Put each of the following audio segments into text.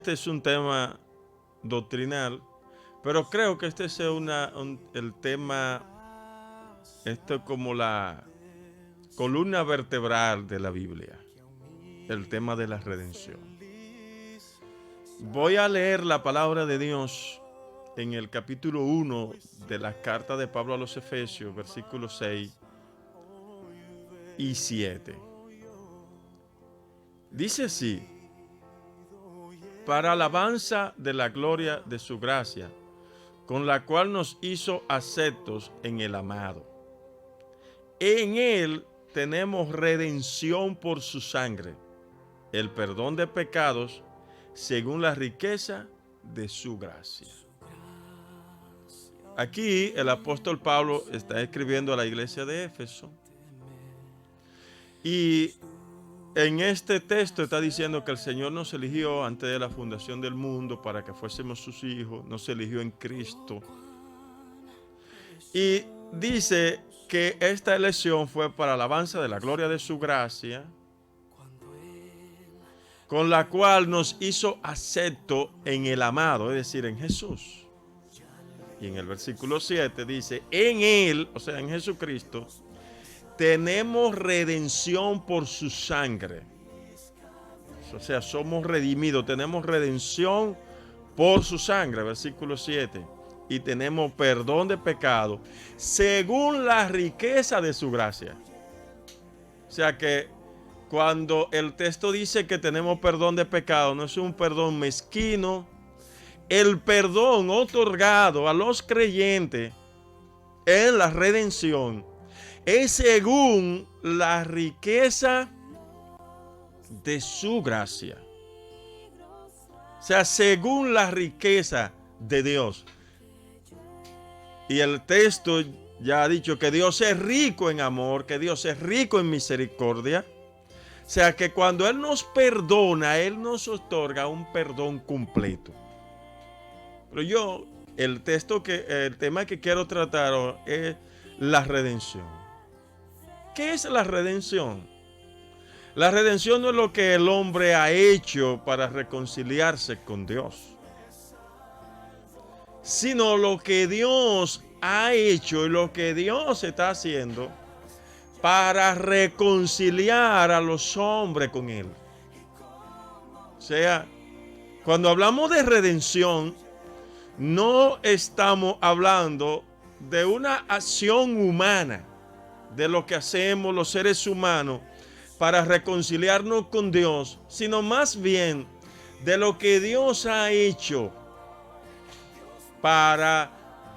Este es un tema doctrinal, pero creo que este es el tema, esto es como la columna vertebral de la Biblia, el tema de la redención. Voy a leer la palabra de Dios en el capítulo 1 de la carta de Pablo a los Efesios, versículos 6 y 7. Dice así: para alabanza de la gloria de su gracia, con la cual nos hizo aceptos en el amado. En él tenemos redención por su sangre, el perdón de pecados, según la riqueza de su gracia. Aquí el apóstol Pablo está escribiendo a la iglesia de Éfeso, y en este texto está diciendo que el Señor nos eligió antes de la fundación del mundo para que fuésemos sus hijos, nos eligió en Cristo. Y dice que esta elección fue para alabanza de la gloria de su gracia, con la cual nos hizo acepto en el amado, es decir, en Jesús. Y en el versículo 7 dice: en él, o sea, en Jesucristo, tenemos redención por su sangre. O sea, somos redimidos, tenemos redención por su sangre, versículo 7. Y tenemos perdón de pecado según la riqueza de su gracia. O sea que cuando el texto dice que tenemos perdón de pecado, no es un perdón mezquino. El perdón otorgado a los creyentes en la redención es según la riqueza de su gracia. O sea, según la riqueza de Dios. Y el texto ya ha dicho que Dios es rico en amor, que Dios es rico en misericordia. O sea que cuando Él nos perdona, Él nos otorga un perdón completo. Pero el tema que quiero tratar hoy es la redención. ¿Qué es la redención? La redención no es lo que el hombre ha hecho para reconciliarse con Dios, sino lo que Dios ha hecho y lo que Dios está haciendo para reconciliar a los hombres con Él. O sea, cuando hablamos de redención, no estamos hablando de una acción humana, de lo que hacemos los seres humanos para reconciliarnos con Dios, sino más bien de lo que Dios ha hecho para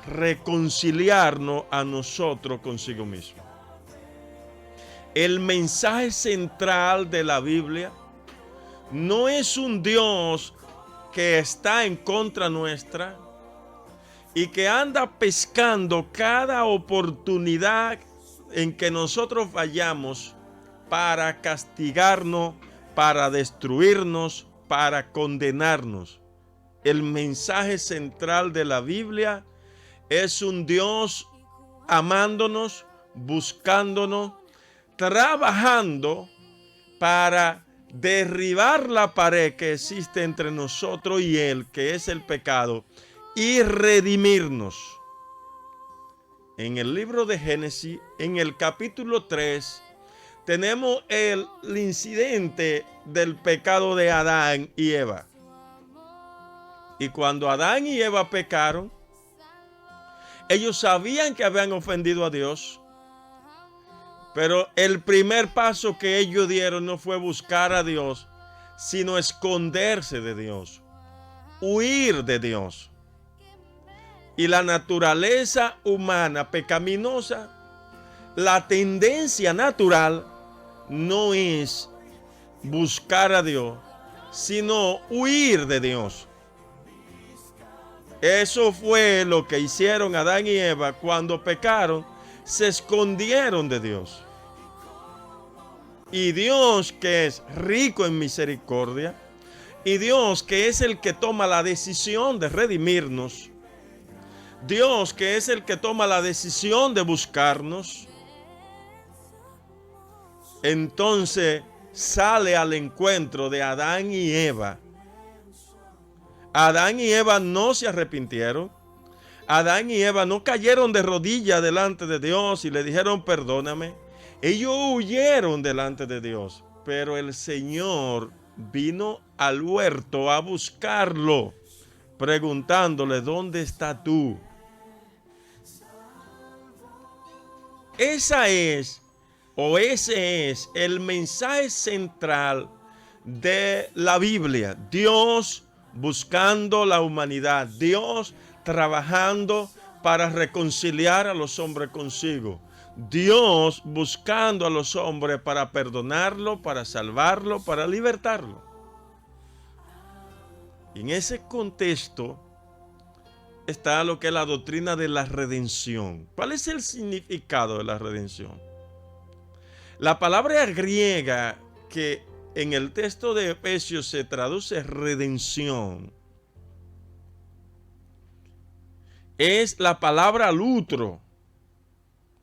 reconciliarnos a nosotros consigo mismo. El mensaje central de la Biblia no es un Dios que está en contra nuestra y que anda pescando cada oportunidad en que nosotros fallamos para castigarnos, para destruirnos, para condenarnos. El mensaje central de la Biblia es un Dios amándonos, buscándonos, trabajando para derribar la pared que existe entre nosotros y Él, que es el pecado, y redimirnos. En el libro de Génesis, en el capítulo 3, tenemos el incidente del pecado de Adán y Eva. Y cuando Adán y Eva pecaron, ellos sabían que habían ofendido a Dios, pero el primer paso que ellos dieron no fue buscar a Dios, sino esconderse de Dios, huir de Dios. Y la naturaleza humana pecaminosa, la tendencia natural no es buscar a Dios, sino huir de Dios. Eso fue lo que hicieron Adán y Eva cuando pecaron, se escondieron de Dios. Y Dios, que es rico en misericordia, y Dios, que es el que toma la decisión de redimirnos, Dios, que es el que toma la decisión de buscarnos, entonces sale al encuentro de Adán y Eva Adán y Eva no se arrepintieron. Adán y Eva no cayeron de rodillas delante de Dios y le dijeron perdóname. Ellos huyeron delante de Dios, pero el Señor vino al huerto a buscarlo, preguntándole, ¿dónde estás tú? Ese es el mensaje central de la Biblia. Dios buscando la humanidad. Dios trabajando para reconciliar a los hombres consigo. Dios buscando a los hombres para perdonarlo, para salvarlo, para libertarlo. Y en ese contexto está lo que es la doctrina de la redención. ¿Cuál es el significado de la redención? La palabra griega que en el texto de Efesios se traduce redención es la palabra lutro.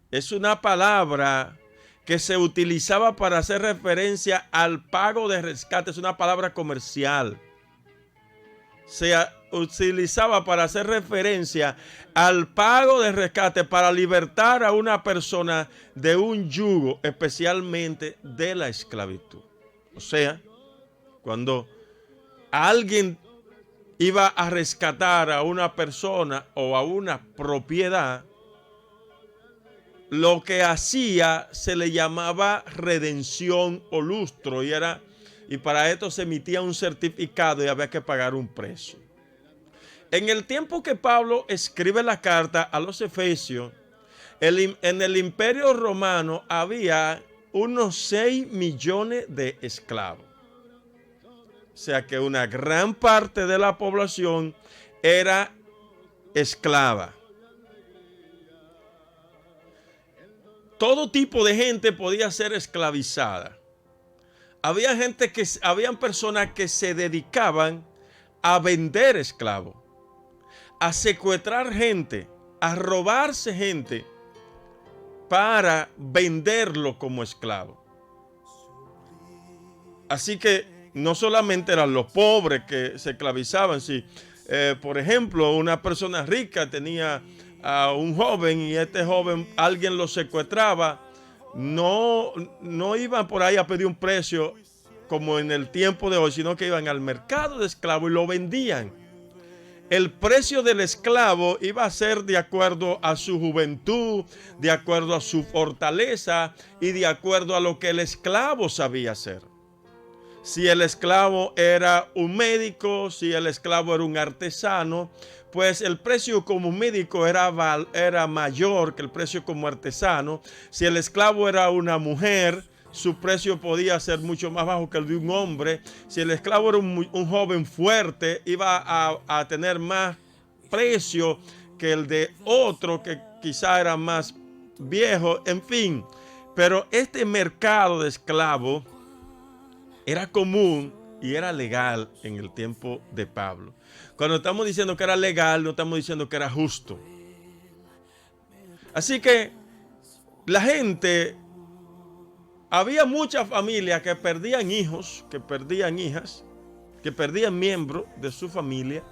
Es una palabra que se utilizaba para hacer referencia al pago de rescate. Es una palabra comercial. Se utilizaba para hacer referencia al pago de rescate para libertar a una persona de un yugo, especialmente de la esclavitud. O sea, cuando alguien iba a rescatar a una persona o a una propiedad, lo que hacía se le llamaba redención o lustro y para esto se emitía un certificado y había que pagar un precio. En el tiempo que Pablo escribe la carta a los Efesios, en el Imperio Romano había unos 6 millones de esclavos. O sea que una gran parte de la población era esclava. Todo tipo de gente podía ser esclavizada. Habían personas que se dedicaban a vender esclavos, a secuestrar gente, a robarse gente para venderlo como esclavo. Así que no solamente eran los pobres que se esclavizaban. Si, por ejemplo, una persona rica tenía a un joven y este joven alguien lo secuestraba, no iban por ahí a pedir un precio como en el tiempo de hoy, sino que iban al mercado de esclavos y lo vendían. El precio del esclavo iba a ser de acuerdo a su juventud, de acuerdo a su fortaleza y de acuerdo a lo que el esclavo sabía hacer. Si el esclavo era un médico, si el esclavo era un artesano, pues el precio como médico era mayor que el precio como artesano. Si el esclavo era una mujer, su precio podía ser mucho más bajo que el de un hombre. Si el esclavo era un joven fuerte, iba a tener más precio que el de otro que quizá era más viejo, en fin. Pero este mercado de esclavos era común y era legal en el tiempo de Pablo. Cuando estamos diciendo que era legal, no estamos diciendo que era justo. Así que la gente, había muchas familias que perdían hijos, que perdían hijas, que perdían miembros de su familia,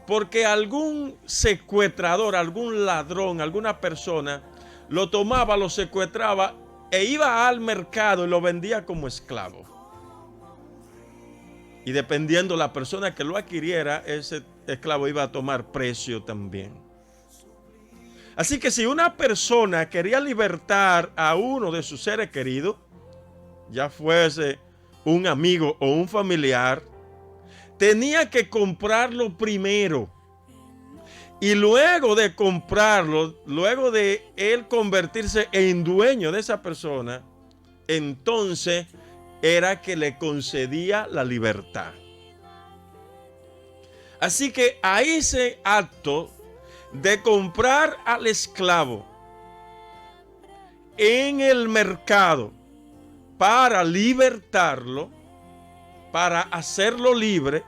porque algún secuestrador, algún ladrón, alguna persona lo tomaba, lo secuestraba e iba al mercado y lo vendía como esclavo. Y dependiendo la persona que lo adquiriera, ese esclavo iba a tomar precio también. Así que si una persona quería libertar a uno de sus seres queridos, ya fuese un amigo o un familiar, tenía que comprarlo primero. Y luego de comprarlo, luego de él convertirse en dueño de esa persona, entonces era que le concedía la libertad. Así que a ese acto de comprar al esclavo en el mercado para libertarlo, para hacerlo libre,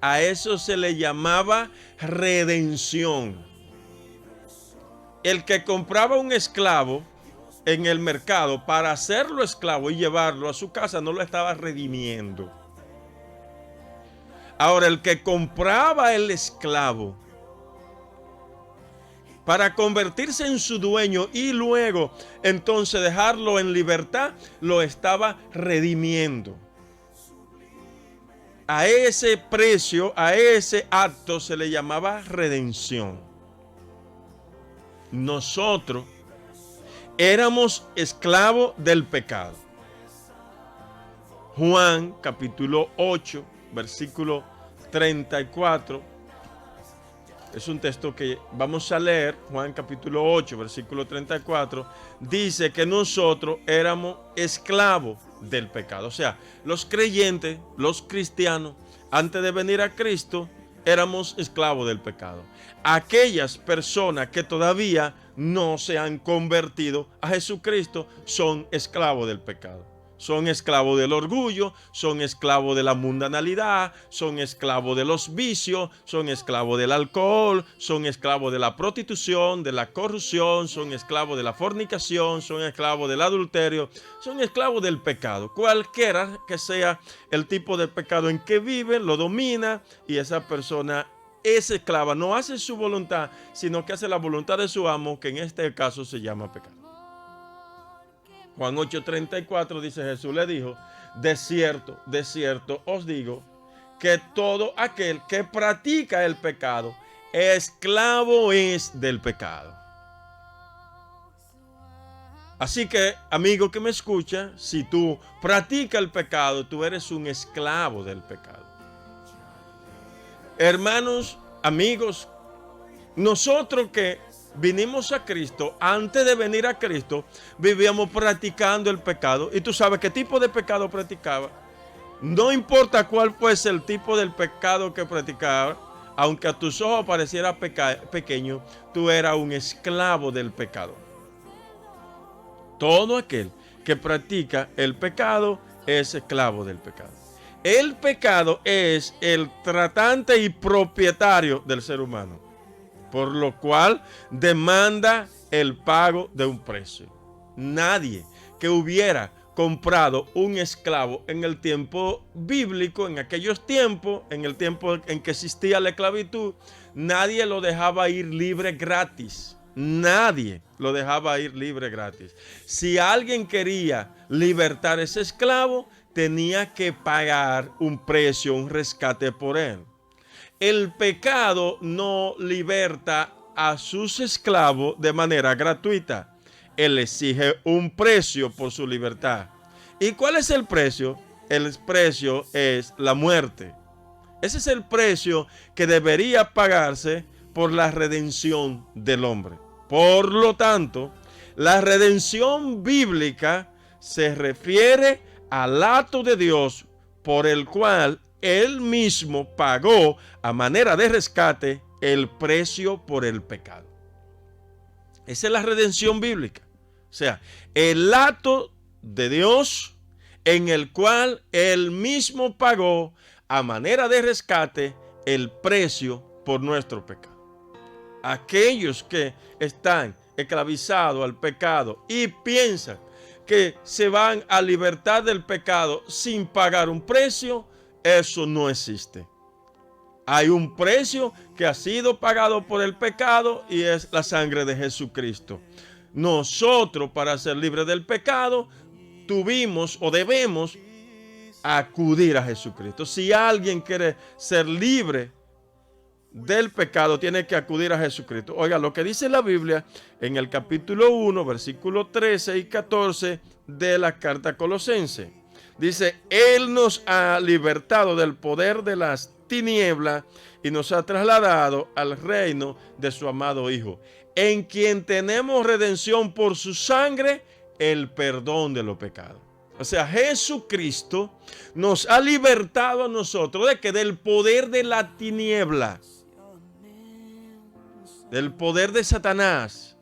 a eso se le llamaba redención. El que compraba un esclavo en el mercado para hacerlo esclavo y llevarlo a su casa no lo estaba redimiendo. Ahora, el que compraba el esclavo para convertirse en su dueño y luego entonces dejarlo en libertad, lo estaba redimiendo. A ese precio, a ese acto se le llamaba redención. Nosotros éramos esclavos del pecado. Juan capítulo 8, versículo 34. Es un texto que vamos a leer. Juan capítulo 8, versículo 34. Dice que nosotros éramos esclavos del pecado. O sea, los creyentes, los cristianos, antes de venir a Cristo, éramos esclavos del pecado. Aquellas personas que todavía no se han convertido a Jesucristo son esclavos del pecado. Son esclavos del orgullo, son esclavos de la mundanalidad, son esclavos de los vicios, son esclavos del alcohol, son esclavos de la prostitución, de la corrupción, son esclavos de la fornicación, son esclavos del adulterio, son esclavos del pecado. Cualquiera que sea el tipo de pecado en que vive, lo domina y esa persona es esclava. No hace su voluntad, sino que hace la voluntad de su amo, que en este caso se llama pecado. Juan 8:34 dice: Jesús le dijo, de cierto os digo, que todo aquel que practica el pecado, esclavo es del pecado. Así que, amigo que me escucha, si tú practicas el pecado, tú eres un esclavo del pecado. Hermanos, amigos, nosotros que vinimos a Cristo, antes de venir a Cristo, vivíamos practicando el pecado. Y tú sabes qué tipo de pecado practicaba. No importa cuál fuese el tipo del pecado que practicaba, aunque a tus ojos pareciera pequeño, tú eras un esclavo del pecado. Todo aquel que practica el pecado es esclavo del pecado. El pecado es el tratante y propietario del ser humano, por lo cual demanda el pago de un precio. Nadie que hubiera comprado un esclavo en el tiempo bíblico, en aquellos tiempos, en el tiempo en que existía la esclavitud, nadie lo dejaba ir libre gratis. Nadie lo dejaba ir libre gratis. Si alguien quería libertar a ese esclavo, tenía que pagar un precio, un rescate por él. El pecado no liberta a sus esclavos de manera gratuita. Él exige un precio por su libertad. ¿Y cuál es el precio? El precio es la muerte. Ese es el precio que debería pagarse por la redención del hombre. Por lo tanto, la redención bíblica se refiere al acto de Dios por el cual Él mismo pagó a manera de rescate el precio por el pecado. Esa es la redención bíblica. O sea, el acto de Dios en el cual Él mismo pagó a manera de rescate el precio por nuestro pecado. Aquellos que están esclavizados al pecado y piensan que se van a libertad del pecado sin pagar un precio, eso no existe. Hay un precio que ha sido pagado por el pecado y es la sangre de Jesucristo. Nosotros, para ser libres del pecado, tuvimos o debemos acudir a Jesucristo. Si alguien quiere ser libre del pecado, tiene que acudir a Jesucristo. Oiga, lo que dice la Biblia en el capítulo 1, versículos 13 y 14 de la carta Colosense. Dice: Él nos ha libertado del poder de las tinieblas y nos ha trasladado al reino de su amado Hijo, en quien tenemos redención por su sangre, el perdón de los pecados. O sea, Jesucristo nos ha libertado a nosotros de que del poder de la tiniebla, del poder de Satanás,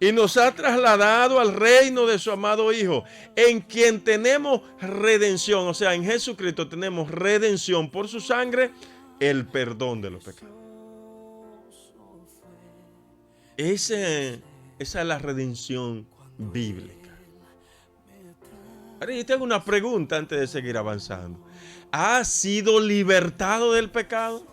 y nos ha trasladado al reino de su amado Hijo, en quien tenemos redención. O sea, en Jesucristo tenemos redención por su sangre, el perdón de los pecados. Esa es la redención bíblica. Ahora yo te hago una pregunta antes de seguir avanzando. ¿has sido libertado del pecado?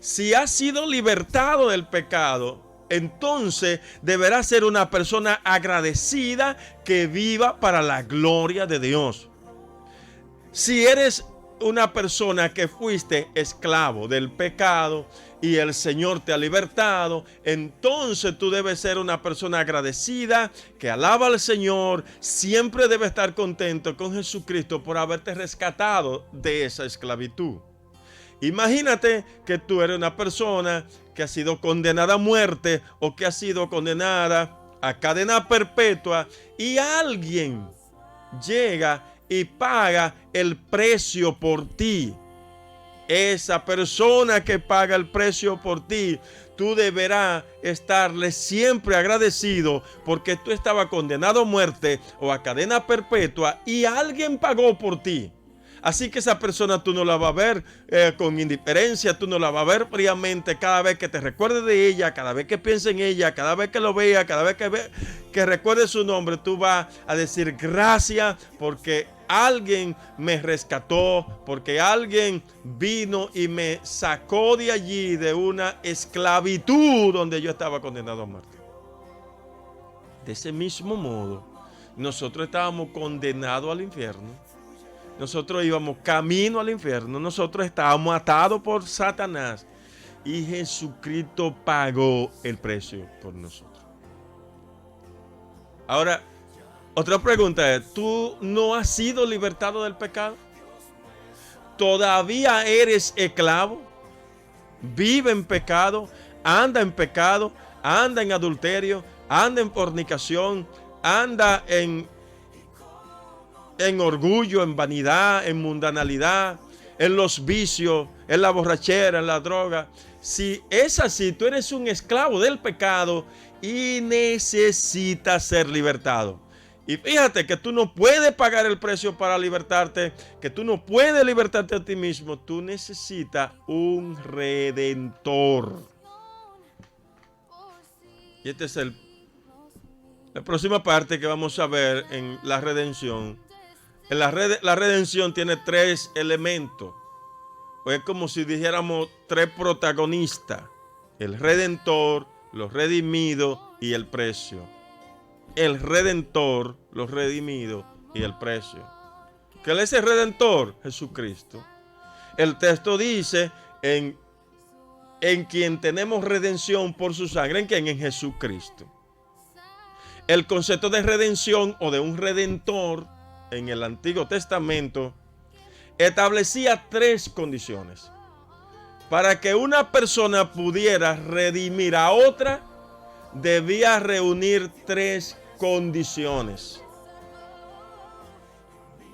Si has sido libertado del pecado, entonces deberás ser una persona agradecida que viva para la gloria de Dios. Si eres una persona que fuiste esclavo del pecado y el Señor te ha libertado, entonces tú debes ser una persona agradecida que alaba al Señor. Siempre debes estar contento con Jesucristo por haberte rescatado de esa esclavitud. Imagínate que tú eres una persona que ha sido condenada a muerte o que ha sido condenada a cadena perpetua y alguien llega y paga el precio por ti. Esa persona que paga el precio por ti, tú deberás estarle siempre agradecido porque tú estabas condenado a muerte o a cadena perpetua y alguien pagó por ti. Así que esa persona tú no la vas a ver con indiferencia, tú no la vas a ver fríamente. Cada vez que te recuerdes de ella, cada vez que pienses en ella, cada vez que lo vea, cada vez que recuerdes su nombre, tú vas a decir gracias porque alguien me rescató, porque alguien vino y me sacó de allí, de una esclavitud donde yo estaba condenado a muerte. De ese mismo modo, nosotros estábamos condenados al infierno. Nosotros íbamos camino al infierno. Nosotros estábamos atados por Satanás. Y Jesucristo pagó el precio por nosotros. Ahora, otra pregunta es, ¿tú no has sido libertado del pecado? ¿Todavía eres esclavo? ¿Vive en pecado? ¿Anda en pecado? ¿Anda en adulterio? ¿Anda en fornicación? ¿Anda en orgullo, en vanidad, en mundanalidad, en los vicios, en la borrachera, en la droga? Si es así, tú eres un esclavo del pecado y necesitas ser libertado. Y fíjate que tú no puedes pagar el precio para libertarte, que tú no puedes libertarte a ti mismo. Tú necesitas un redentor. Y esta es la próxima parte que vamos a ver en la redención. La redención tiene tres elementos. Es como si dijéramos tres protagonistas: el redentor, los redimidos y el precio. El redentor, los redimidos y el precio. ¿Qué es el redentor? Jesucristo. El texto dice en quien tenemos redención por su sangre. ¿En quién? En Jesucristo. El concepto de redención o de un redentor en el Antiguo Testamento establecía tres condiciones. Para que una persona pudiera redimir a otra, debía reunir tres condiciones.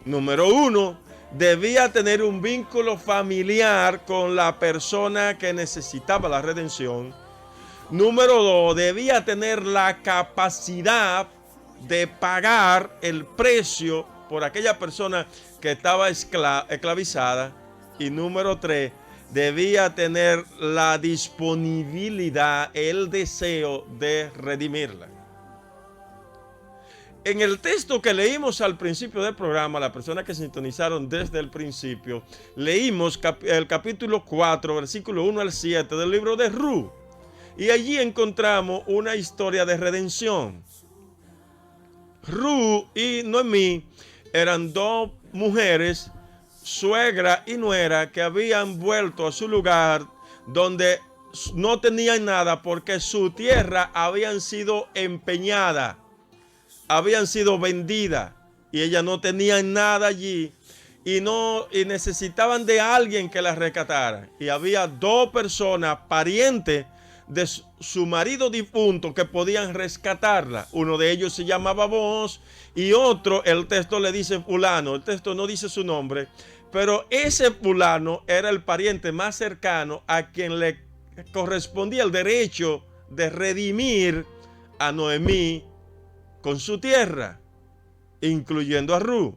Número uno, debía tener un vínculo familiar con la persona que necesitaba la redención. Número dos, debía tener la capacidad de pagar el precio por aquella persona que estaba esclavizada. Y número tres, debía tener la disponibilidad, el deseo de redimirla. En el texto que leímos al principio del programa, las personas que sintonizaron desde el principio, leímos el capítulo 4, versículo 1 al 7 del libro de Ruth. Y allí encontramos una historia de redención. Ruth y Noemí eran dos mujeres, suegra y nuera, que habían vuelto a su lugar donde no tenían nada porque su tierra habían sido empeñada, habían sido vendidas y ellas no tenían nada allí y necesitaban de alguien que las rescatara. Y había dos personas, parientes de su marido difunto, que podían rescatarla. Uno de ellos se llamaba Booz y otro, el texto le dice fulano. El texto no dice su nombre, pero ese fulano era el pariente más cercano a quien le correspondía el derecho de redimir a Noemí con su tierra, incluyendo a Ruth.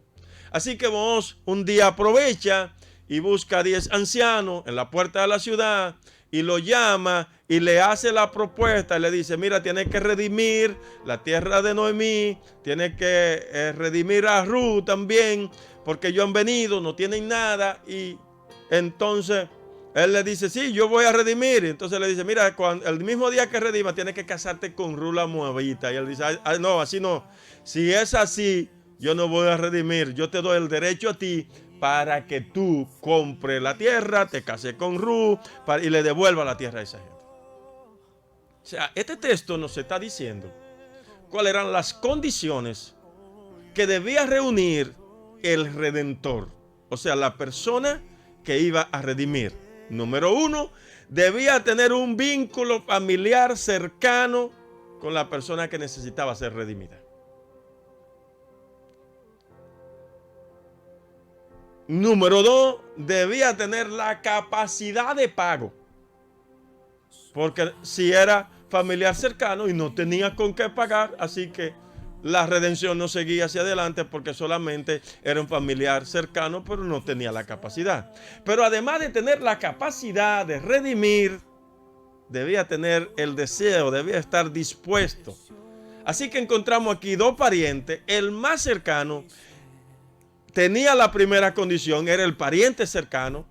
Así que Booz un día aprovecha y busca a 10 ancianos en la puerta de la ciudad y lo llama y le hace la propuesta y le dice: mira, tienes que redimir la tierra de Noemí, tienes que redimir a Ruth también, porque ellos han venido, no tienen nada, y entonces él le dice, sí, yo voy a redimir. Entonces le dice, mira, el mismo día que redima tienes que casarte con Ruth la Moabita. Y él dice, no, así no. Si es así, yo no voy a redimir. Yo te doy el derecho a ti para que tú compres la tierra, te cases con Ruth y le devuelva la tierra a esa gente. O sea, este texto nos está diciendo cuáles eran las condiciones que debía reunir el Redentor. O sea, la persona que iba a redimir. Número 1, debía tener un vínculo familiar cercano con la persona que necesitaba ser redimida. Número 2, debía tener la capacidad de pago. Porque si era familiar cercano y no tenía con qué pagar, así que la redención no seguía hacia adelante porque solamente era un familiar cercano, pero no tenía la capacidad. Pero además de tener la capacidad de redimir, debía tener el deseo, debía estar dispuesto. Así que encontramos aquí dos parientes. El más cercano tenía la primera condición, era el pariente cercano.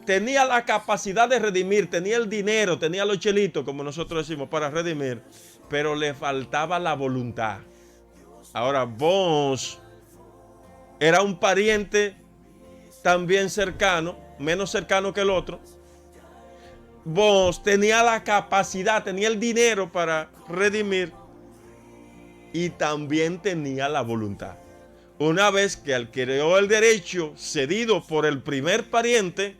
Tenía la capacidad de redimir, tenía el dinero, tenía los chelitos, como nosotros decimos, para redimir, pero le faltaba la voluntad. Ahora, vos era un pariente también cercano, menos cercano que el otro. Vos tenía la capacidad, tenía el dinero para redimir y también tenía la voluntad. Una vez que adquirió el derecho cedido por el primer pariente,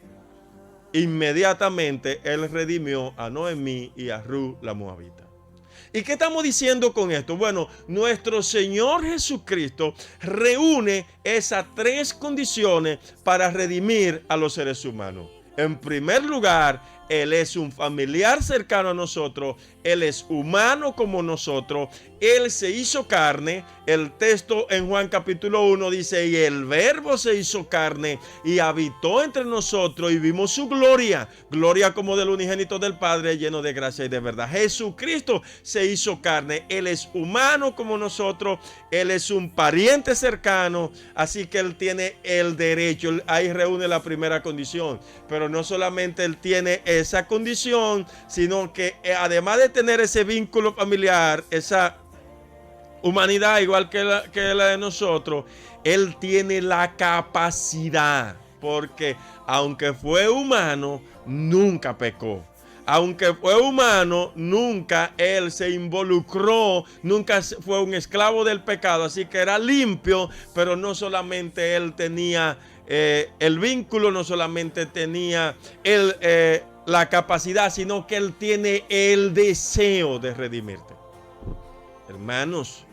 inmediatamente él redimió a Noemí y a Ruth la Moabita. ¿Y qué estamos diciendo con esto? Bueno, nuestro Señor Jesucristo reúne esas tres condiciones para redimir a los seres humanos. En primer lugar, Él es un familiar cercano a nosotros. Él es humano como nosotros. Él se hizo carne. El texto en Juan capítulo 1 dice, y el verbo se hizo carne y habitó entre nosotros y vimos su gloria. Gloria como del unigénito del Padre, lleno de gracia y de verdad. Jesucristo se hizo carne. Él es humano como nosotros. Él es un pariente cercano. Así que Él tiene el derecho. Ahí reúne la primera condición. Pero no solamente Él tiene esa condición, sino que además de tener ese vínculo familiar, esa humanidad igual que la de nosotros, Él tiene la capacidad, porque aunque fue humano, nunca pecó. Aunque fue humano, nunca Él se involucró, nunca fue un esclavo del pecado, así que era limpio. Pero no solamente Él tenía el vínculo, no solamente tenía la capacidad, sino que Él tiene el deseo de redimirte. Hermanos,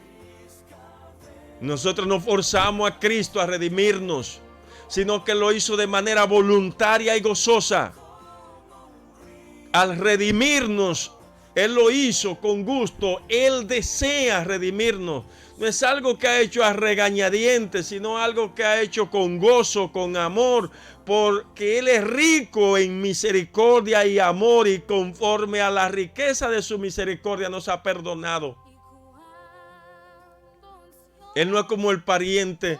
nosotros no forzamos a Cristo a redimirnos, sino que lo hizo de manera voluntaria y gozosa. Al redimirnos, Él lo hizo con gusto. Él desea redimirnos. No es algo que ha hecho a regañadientes, sino algo que ha hecho con gozo, con amor, porque Él es rico en misericordia y amor, y conforme a la riqueza de su misericordia nos ha perdonado. Él no es como el pariente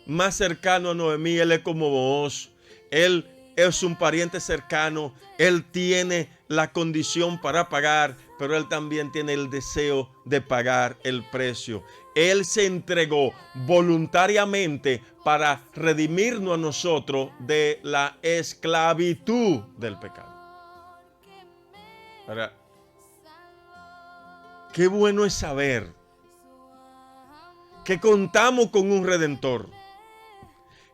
más cercano a Noemí. Él es como vos. Él es un pariente cercano. Él tiene la condición para pagar, pero Él también tiene el deseo de pagar el precio. Él se entregó voluntariamente para redimirnos a nosotros de la esclavitud del pecado. Ahora, qué bueno es saber que contamos con un Redentor.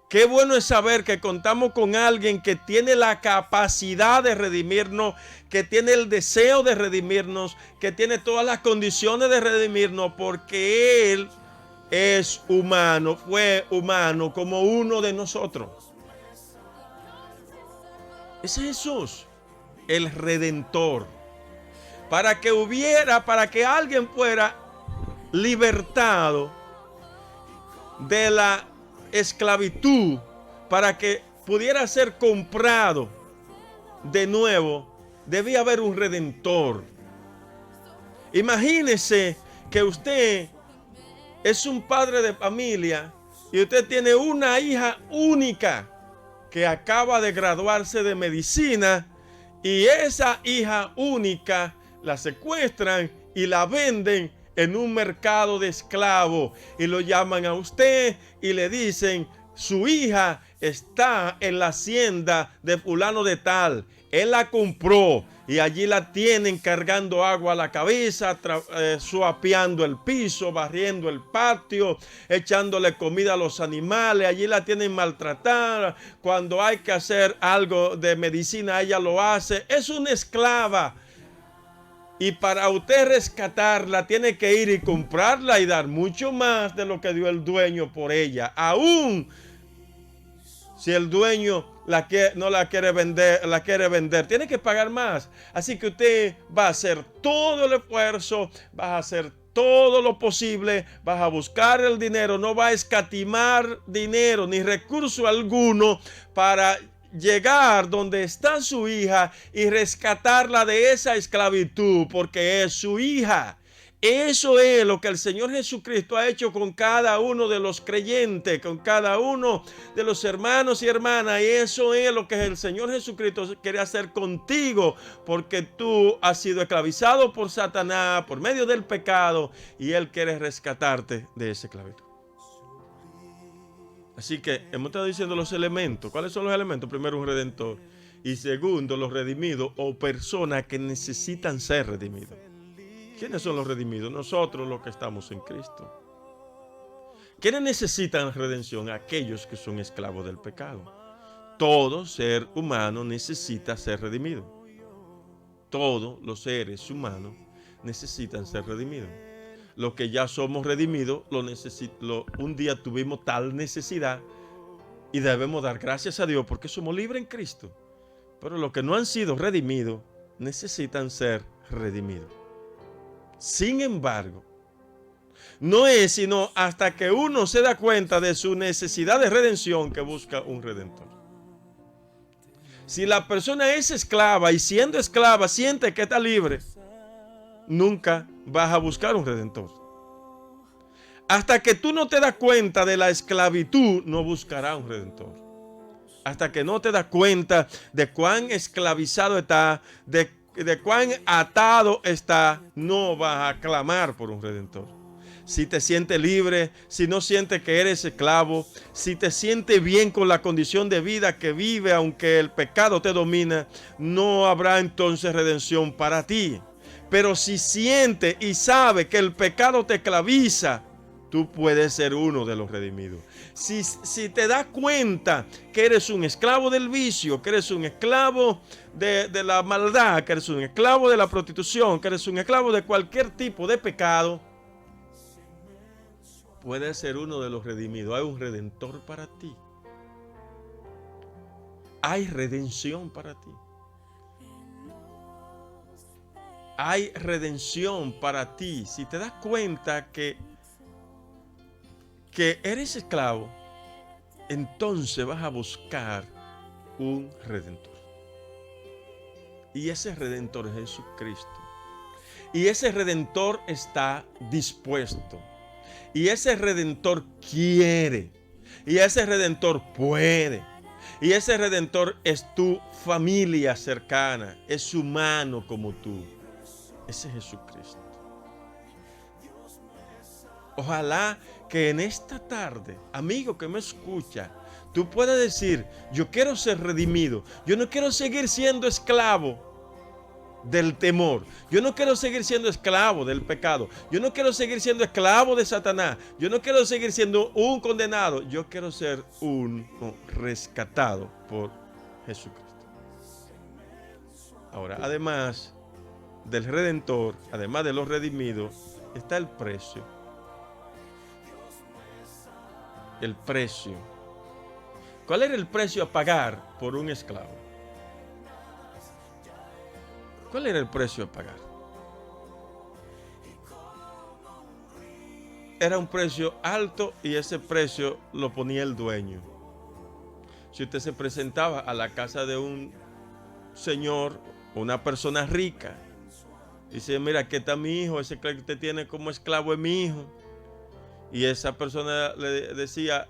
Qué bueno es saber que contamos con alguien que tiene la capacidad de redimirnos, que tiene el deseo de redimirnos, que tiene todas las condiciones de redimirnos, porque Él es humano, fue humano como uno de nosotros. Es Jesús, el Redentor. Para que alguien fuera libertado de la esclavitud, para que pudiera ser comprado de nuevo, debía haber un redentor. Imagínese que usted es un padre de familia y usted tiene una hija única que acaba de graduarse de medicina, y esa hija única la secuestran y la venden en un mercado de esclavos, y lo llaman a usted y le dicen: su hija está en la hacienda de fulano de tal, él la compró y allí la tienen cargando agua a la cabeza, suapeando el piso, barriendo el patio, echándole comida a los animales. Allí la tienen maltratada. Cuando hay que hacer algo de medicina, ella lo hace. Es una esclava. Y para usted rescatarla, tiene que ir y comprarla y dar mucho más de lo que dio el dueño por ella. Aún si el dueño no la quiere vender, tiene que pagar más. Así que usted va a hacer todo el esfuerzo, va a hacer todo lo posible, vas a buscar el dinero, no va a escatimar dinero ni recurso alguno para llegar donde está su hija y rescatarla de esa esclavitud, porque es su hija. Eso es lo que el Señor Jesucristo ha hecho con cada uno de los creyentes, con cada uno de los hermanos y hermanas. Y eso es lo que el Señor Jesucristo quiere hacer contigo, porque tú has sido esclavizado por Satanás por medio del pecado, y Él quiere rescatarte de esa esclavitud. Así que hemos estado diciendo los elementos. ¿Cuáles son los elementos? Primero, un redentor. Y segundo, los redimidos o personas que necesitan ser redimidos. ¿Quiénes son los redimidos? Nosotros, los que estamos en Cristo. ¿Quiénes necesitan redención? Aquellos que son esclavos del pecado. Todo ser humano necesita ser redimido. Todos los seres humanos necesitan ser redimidos. Los que ya somos redimidos, un día tuvimos tal necesidad y debemos dar gracias a Dios porque somos libres en Cristo. Pero los que no han sido redimidos necesitan ser redimidos. Sin embargo, no es sino hasta que uno se da cuenta de su necesidad de redención que busca un redentor. Si la persona es esclava y siendo esclava siente que está libre, nunca vas a buscar un redentor. Hasta que tú no te das cuenta de la esclavitud, no buscarás un redentor. Hasta que no te das cuenta de cuán esclavizado está, de cuán atado está, no vas a clamar por un redentor. Si te sientes libre, si no sientes que eres esclavo, si te sientes bien con la condición de vida que vive aunque el pecado te domina, no habrá entonces redención para ti. Pero si sientes y sabes que el pecado te esclaviza, tú puedes ser uno de los redimidos. Si te das cuenta que eres un esclavo del vicio, que eres un esclavo de la maldad, que eres un esclavo de la prostitución, que eres un esclavo de cualquier tipo de pecado, puedes ser uno de los redimidos. Hay un redentor para ti. Hay redención para ti. Hay redención para ti. Si te das cuenta que eres esclavo, entonces vas a buscar un redentor. Y ese redentor es Jesucristo. Y ese redentor está dispuesto. Y ese redentor quiere. Y ese redentor puede. Y ese redentor es tu familia cercana. Es humano como tú. Ese es Jesucristo. Ojalá que en esta tarde, amigo que me escucha, tú puedas decir: yo quiero ser redimido. Yo no quiero seguir siendo esclavo del temor. Yo no quiero seguir siendo esclavo del pecado. Yo no quiero seguir siendo esclavo de Satanás. Yo no quiero seguir siendo un condenado. Yo quiero ser un rescatado por Jesucristo. Ahora, además del redentor, además de los redimidos, está el precio. El precio. ¿Cuál era el precio a pagar por un esclavo? ¿Cuál era el precio a pagar? Era un precio alto y ese precio lo ponía el dueño. Si usted se presentaba a la casa de un señor, una persona rica, y dice: mira, aquí está mi hijo, ese que usted tiene como esclavo es mi hijo. Y esa persona le decía: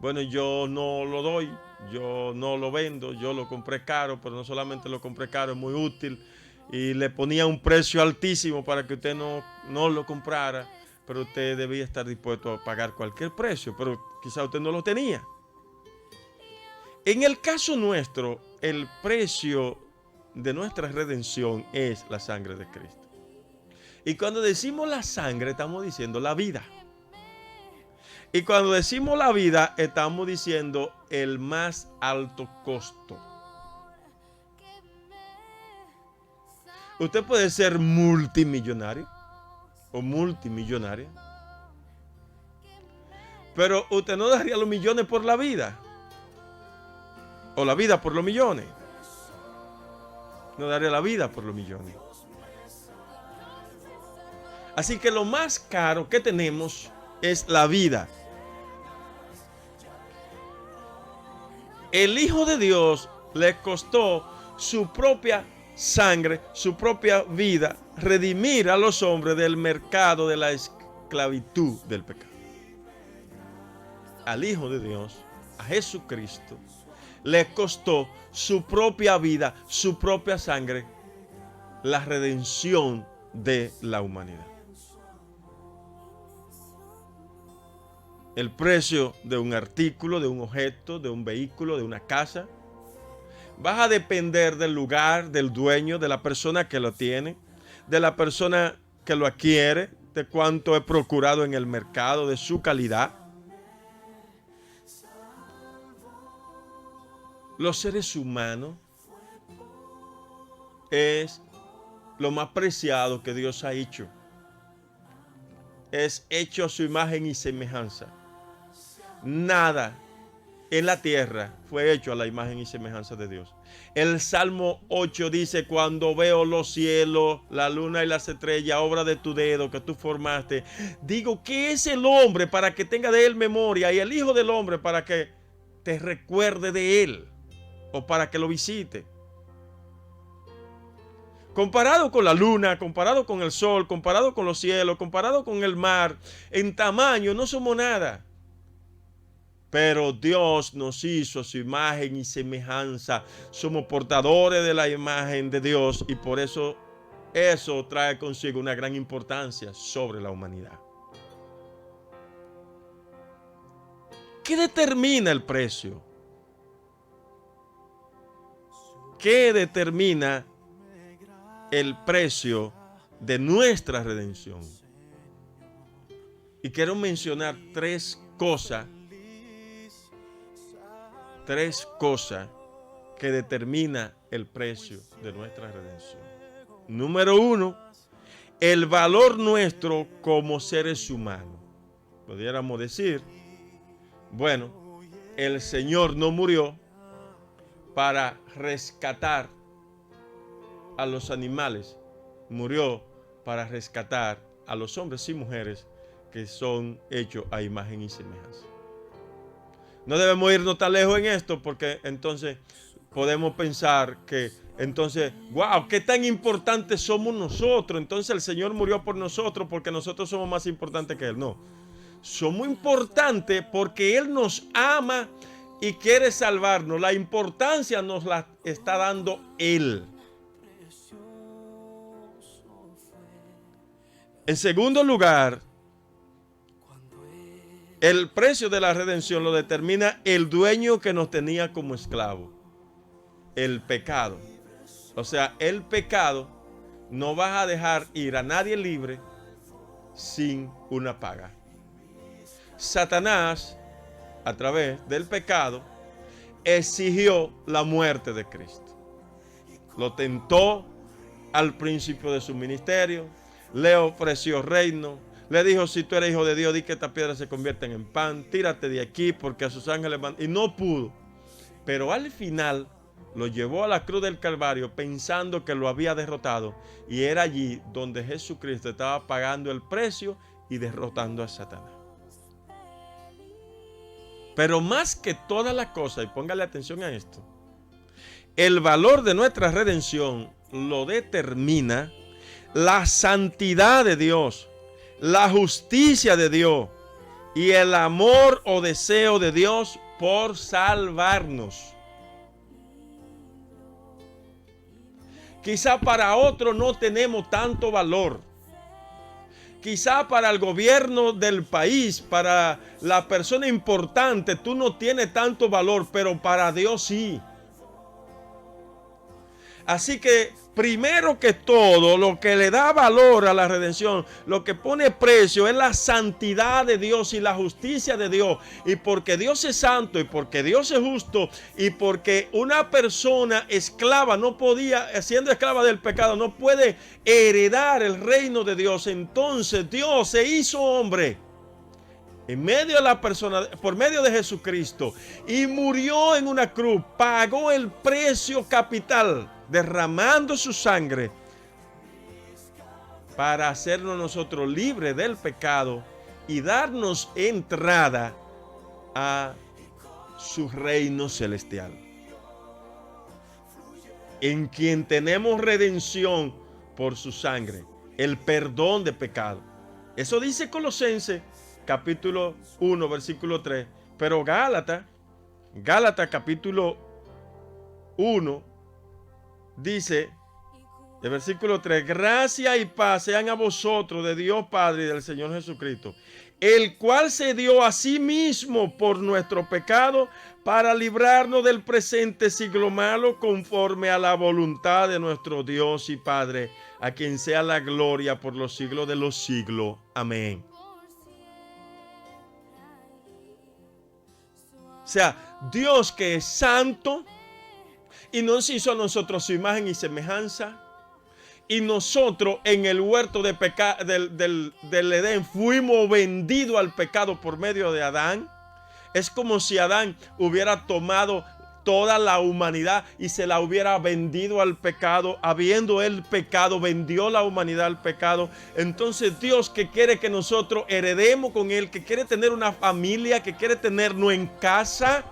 Bueno, yo no lo doy, yo no lo vendo, yo lo compré caro, pero no solamente lo compré caro, es muy útil y le ponía un precio altísimo para que usted no lo comprara, pero usted debía estar dispuesto a pagar cualquier precio, pero quizá usted no lo tenía. En el caso nuestro, el precio de nuestra redención es la sangre de Cristo. Y cuando decimos la sangre, estamos diciendo la vida. Y cuando decimos la vida, estamos diciendo el más alto costo. Usted puede ser multimillonario o multimillonaria, pero usted no daría los millones por la vida. O la vida por los millones. No daría la vida por los millones. Así que lo más caro que tenemos es la vida. El Hijo de Dios le costó su propia sangre, su propia vida, redimir a los hombres del mercado de la esclavitud del pecado. Al Hijo de Dios, a Jesucristo, le costó su propia vida, su propia sangre, la redención de la humanidad. El precio de un artículo, de un objeto, de un vehículo, de una casa, va a depender del lugar, del dueño, de la persona que lo tiene, de la persona que lo adquiere, de cuánto he procurado en el mercado, de su calidad. Los seres humanos es lo más preciado que Dios ha hecho. Es hecho a su imagen y semejanza. Nada en la tierra fue hecho a la imagen y semejanza de Dios. El Salmo 8 dice: cuando veo los cielos, la luna y las estrellas, obra de tu dedo que tú formaste, digo, ¿qué es el hombre para que tenga de él memoria? Y el Hijo del hombre para que te recuerde de él o para que lo visite. Comparado con la luna, comparado con el sol, comparado con los cielos, comparado con el mar, en tamaño no somos nada. Pero Dios nos hizo a su imagen y semejanza. Somos portadores de la imagen de Dios y por eso trae consigo una gran importancia sobre la humanidad. ¿Qué determina el precio? ¿Qué determina el precio de nuestra redención? Y quiero mencionar tres cosas que determina el precio de nuestra redención. Número uno, el valor nuestro como seres humanos. Pudiéramos decir, bueno, el Señor no murió para rescatar a los animales, murió para rescatar a los hombres y mujeres que son hechos a imagen y semejanza. No debemos irnos tan lejos en esto porque entonces podemos pensar que entonces, wow, qué tan importantes somos nosotros. Entonces el Señor murió por nosotros porque nosotros somos más importantes que Él. No, somos importantes porque Él nos ama y quiere salvarnos. La importancia nos la está dando Él. En segundo lugar, el precio de la redención lo determina el dueño que nos tenía como esclavos. El pecado. O sea, el pecado no va a dejar ir a nadie libre sin una paga. Satanás, a través del pecado, exigió la muerte de Cristo. Lo tentó al principio de su ministerio, le ofreció reino. Le dijo, si tú eres hijo de Dios, di que estas piedras se convierten en pan, tírate de aquí porque a sus ángeles van. Y no pudo. Pero al final lo llevó a la cruz del Calvario pensando que lo había derrotado. Y era allí donde Jesucristo estaba pagando el precio y derrotando a Satanás. Pero más que todas las cosas, y póngale atención a esto, el valor de nuestra redención lo determina la santidad de Dios, la justicia de Dios y el amor o deseo de Dios por salvarnos. Quizá para otro no tenemos tanto valor. Quizá para el gobierno del país, para la persona importante, tú no tienes tanto valor, pero para Dios sí. Así que primero que todo, lo que le da valor a la redención, lo que pone precio es la santidad de Dios y la justicia de Dios. Y porque Dios es santo y porque Dios es justo y porque una persona esclava no podía, siendo esclava del pecado, no puede heredar el reino de Dios. Entonces Dios se hizo hombre en medio de la persona, por medio de Jesucristo, y murió en una cruz, pagó el precio capital, derramando su sangre para hacernos nosotros libres del pecado y darnos entrada a su reino celestial, en quien tenemos redención por su sangre, el perdón de pecado. Eso dice Colosenses capítulo 1, versículo 3. Pero Gálatas capítulo 1 dice, el versículo 3, gracia y paz sean a vosotros de Dios Padre y del Señor Jesucristo, el cual se dio a sí mismo por nuestro pecado para librarnos del presente siglo malo, conforme a la voluntad de nuestro Dios y Padre, a quien sea la gloria por los siglos de los siglos. Amén. O sea, Dios que es santo y nos hizo a nosotros su imagen y semejanza. Y nosotros en el huerto de del Edén fuimos vendidos al pecado por medio de Adán. Es como si Adán hubiera tomado toda la humanidad y se la hubiera vendido al pecado. Habiendo él pecado, vendió la humanidad al pecado. Entonces Dios, que quiere que nosotros heredemos con él, que quiere tener una familia, que quiere tenernos en casa,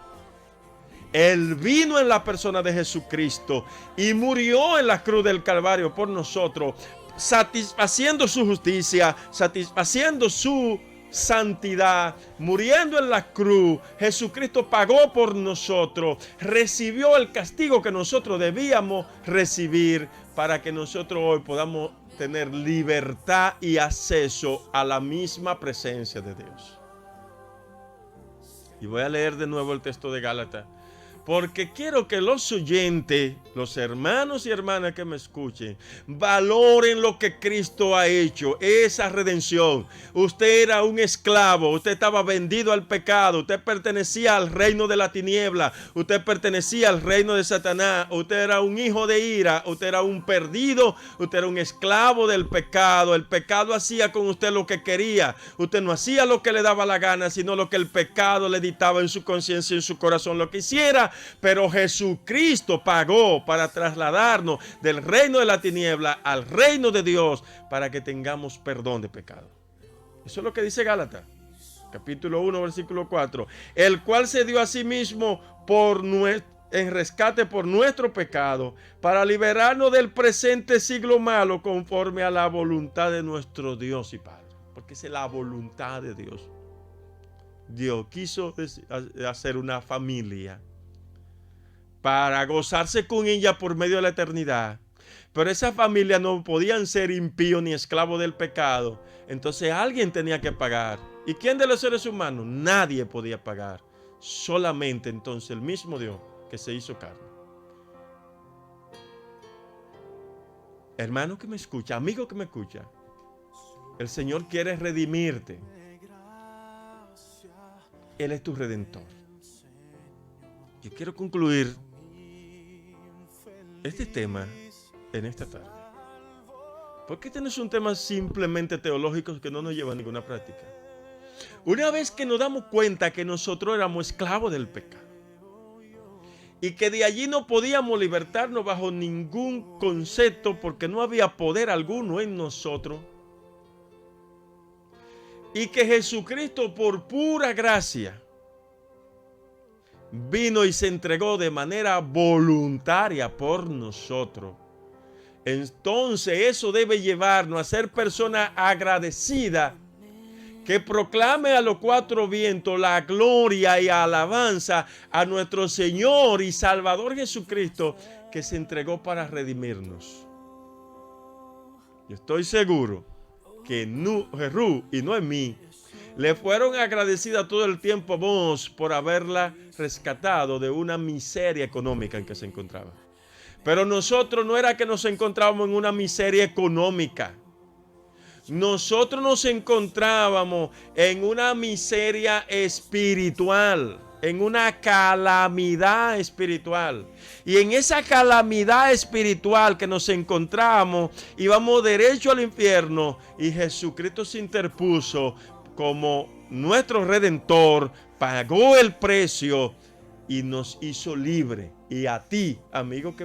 él vino en la persona de Jesucristo y murió en la cruz del Calvario por nosotros, satisfaciendo su justicia, satisfaciendo su santidad, muriendo en la cruz. Jesucristo pagó por nosotros, recibió el castigo que nosotros debíamos recibir para que nosotros hoy podamos tener libertad y acceso a la misma presencia de Dios. Y voy a leer de nuevo el texto de Gálatas, porque quiero que los oyentes, los hermanos y hermanas que me escuchen, valoren lo que Cristo ha hecho, esa redención. Usted era un esclavo, usted estaba vendido al pecado, usted pertenecía al reino de la tiniebla, usted pertenecía al reino de Satanás, usted era un hijo de ira, usted era un perdido, usted era un esclavo del pecado. El pecado hacía con usted lo que quería, usted no hacía lo que le daba la gana, sino lo que el pecado le dictaba en su conciencia y en su corazón lo que hiciera. Pero Jesucristo pagó para trasladarnos del reino de la tiniebla al reino de Dios para que tengamos perdón de pecado. Eso es lo que dice Gálatas, capítulo 1, versículo 4. El cual se dio a sí mismo en rescate por nuestro pecado, para liberarnos del presente siglo malo, conforme a la voluntad de nuestro Dios y Padre. Porque esa es la voluntad de Dios. Dios quiso hacer una familia para gozarse con ella por medio de la eternidad. Pero esa familia no podían ser impíos ni esclavos del pecado. Entonces alguien tenía que pagar. ¿Y quién de los seres humanos? Nadie podía pagar. Solamente entonces el mismo Dios que se hizo carne. Hermano que me escucha, amigo que me escucha, el Señor quiere redimirte. Él es tu redentor. Yo quiero concluir este tema en esta tarde, porque este no es un tema simplemente teológico que no nos lleva a ninguna práctica. Una vez que nos damos cuenta que nosotros éramos esclavos del pecado y que de allí no podíamos libertarnos bajo ningún concepto, porque no había poder alguno en nosotros, y que Jesucristo por pura gracia vino y se entregó de manera voluntaria por nosotros. Entonces eso debe llevarnos a ser personas agradecidas, que proclame a los cuatro vientos la gloria y alabanza a nuestro Señor y Salvador Jesucristo, que se entregó para redimirnos. Yo estoy seguro que Jesús y Noemí le fueron agradecidas todo el tiempo a vos por haberla rescatado de una miseria económica en que se encontraba. Pero nosotros no era que nos encontrábamos en una miseria económica. Nosotros nos encontrábamos en una miseria espiritual, en una calamidad espiritual. Y en esa calamidad espiritual que nos encontramos, íbamos derecho al infierno, y Jesucristo se interpuso como nuestro Redentor, pagó el precio y nos hizo libre. Y a ti, amigo que